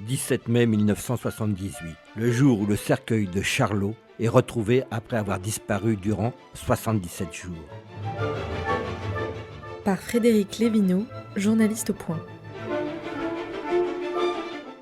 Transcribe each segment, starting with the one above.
17 mai 1978, le jour où le cercueil de Charlot est retrouvé après avoir disparu durant 77 jours. Par Frédéric Lévineau, journaliste au Point.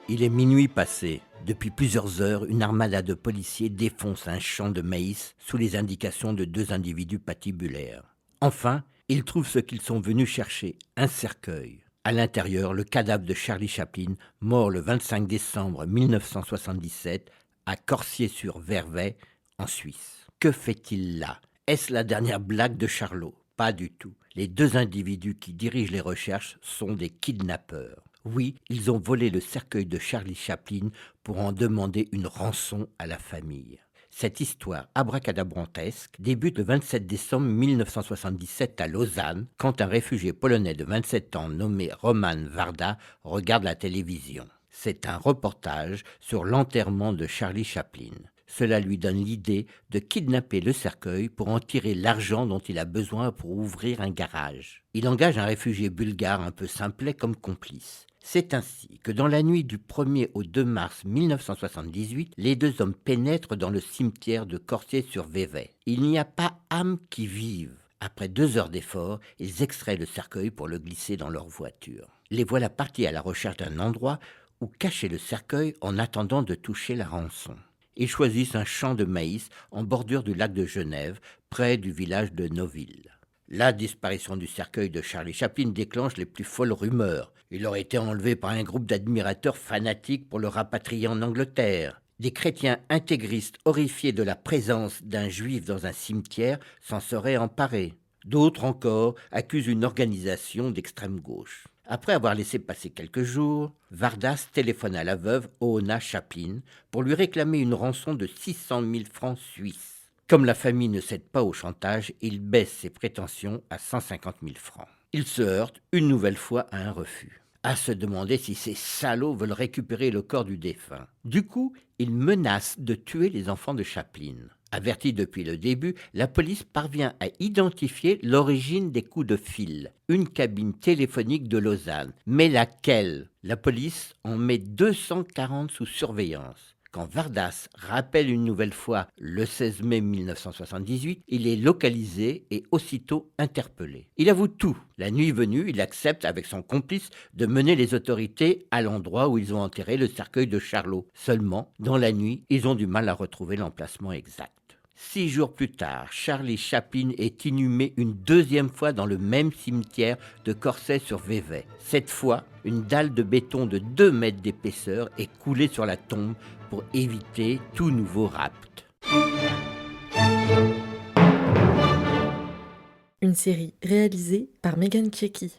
Il est minuit passé. Depuis plusieurs heures, une armada de policiers défonce un champ de maïs sous les indications de deux individus patibulaires. Enfin, ils trouvent ce qu'ils sont venus chercher, un cercueil. À l'intérieur, le cadavre de Charlie Chaplin, mort le 25 décembre 1977 à Corsier-sur-Vervey, en Suisse. Que fait-il là? Est-ce la dernière blague de Charlot? Pas du tout. Les deux individus qui dirigent les recherches sont des kidnappeurs. Oui, ils ont volé le cercueil de Charlie Chaplin pour en demander une rançon à la famille. Cette histoire abracadabrantesque débute le 27 décembre 1977 à Lausanne, quand un réfugié polonais de 27 ans nommé Roman Warda regarde la télévision. C'est un reportage sur l'enterrement de Charlie Chaplin. Cela lui donne l'idée de kidnapper le cercueil pour en tirer l'argent dont il a besoin pour ouvrir un garage. Il engage un réfugié bulgare un peu simplet comme complice. C'est ainsi que dans la nuit du 1er au 2 mars 1978, les deux hommes pénètrent dans le cimetière de Corsier-sur-Vevey. Il n'y a pas âme qui vive. Après 2 heures d'effort, ils extraient le cercueil pour le glisser dans leur voiture. Les voilà partis à la recherche d'un endroit où cacher le cercueil en attendant de toucher la rançon. Ils choisissent un champ de maïs en bordure du lac de Genève, près du village de Noville. La disparition du cercueil de Charlie Chaplin déclenche les plus folles rumeurs. Il aurait été enlevé par un groupe d'admirateurs fanatiques pour le rapatrier en Angleterre. Des chrétiens intégristes horrifiés de la présence d'un juif dans un cimetière s'en seraient emparés. D'autres encore accusent une organisation d'extrême gauche. Après avoir laissé passer quelques jours, Vardas téléphone à la veuve Oona Chaplin pour lui réclamer une rançon de 600 000 francs suisses. Comme la famille ne cède pas au chantage, il baisse ses prétentions à 150 000 francs. Il se heurte une nouvelle fois à un refus. À se demander si ces salauds veulent récupérer le corps du défunt. Du coup, il menace de tuer les enfants de Chaplin. Avertie depuis le début, la police parvient à identifier l'origine des coups de fil. Une cabine téléphonique de Lausanne. Mais laquelle? La police en met 240 sous surveillance. Quand Vardas rappelle une nouvelle fois le 16 mai 1978, il est localisé et aussitôt interpellé. Il avoue tout. La nuit venue, il accepte avec son complice de mener les autorités à l'endroit où ils ont enterré le cercueil de Charlot. Seulement, dans la nuit, ils ont du mal à retrouver l'emplacement exact. 6 jours plus tard, Charlie Chaplin est inhumé une deuxième fois dans le même cimetière de Corsier-sur-Vevey. Cette fois, une dalle de béton de 2 mètres d'épaisseur est coulée sur la tombe pour éviter tout nouveau rapt. Une série réalisée par Megan Kieki.